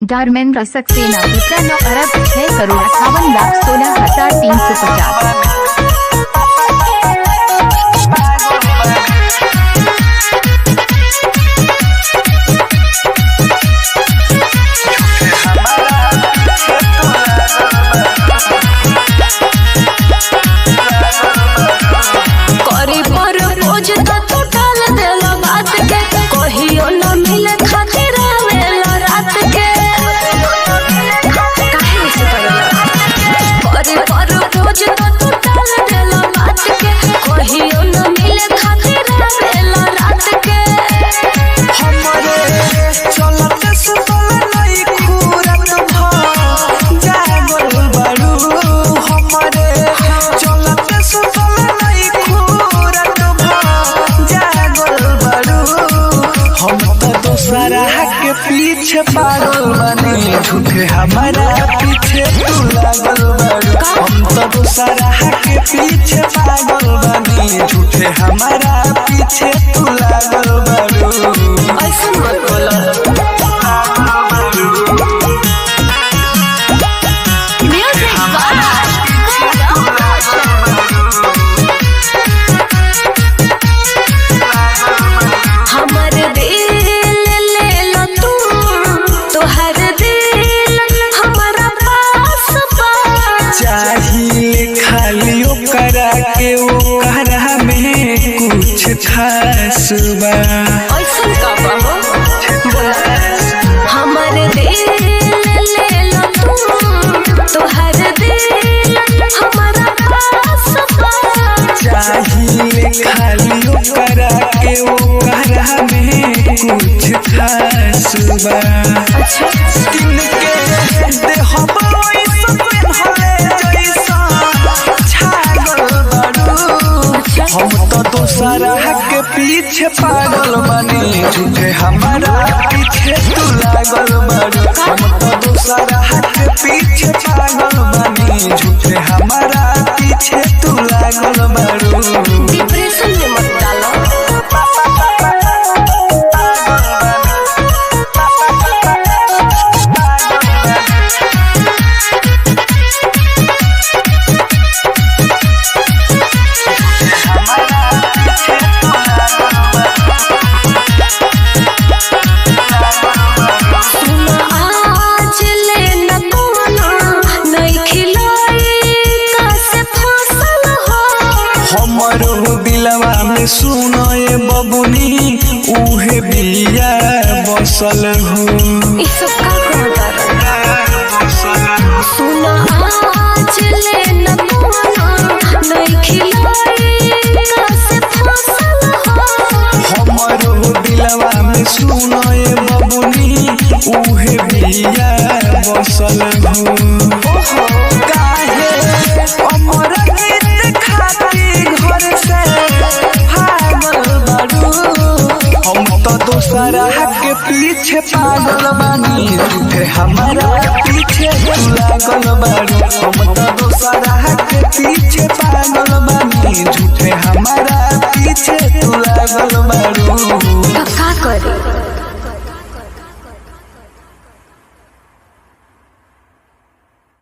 धर्मेंद्र सक्सेना 9,6,58,16,350। के पीछे पागल बने झूठे हमारा पीछे तू लागल बारू। हम तो दूसरा के पीछे पागल बने झूठे हमारा पीछे तू लागल बारू। ऐसा मत बोलो। करा के वो करा में कुछ खास बा। ऐसा का बाबू बोला हमारे दिल ले लो तुम तोहर दिल हमारा पास बा। चाहिए खाली करा के वो करा में कुछ खास बा। किन के दे हम तो दूसरा के पीछे पागल बने झूठे हमारा पीछे तू लागल बारू। हम तो दूसरा के पीछे पागल बने झूठे हमारा पीछे तू लागल बारू। डिप्रेशन में मत डालो। दिलवा में सुनो ये बबुनी उहे बिया बसल हो। सुनो आज ले न कोना नहीं खिलाई कैसे फसल हो। हमारो दिलवा में सुनो ये बबुनी उहे बिया बसल हो। काहे अमर गीत खाती घर से भागल बारू। हम तो दूसरा के पीछे पागल बनी झूठे हमारा पीछे लागल बारू। हम तो दूसरा के पीछे पागल बनी झूठे हमारा पीछे तू लागल बारू। का करे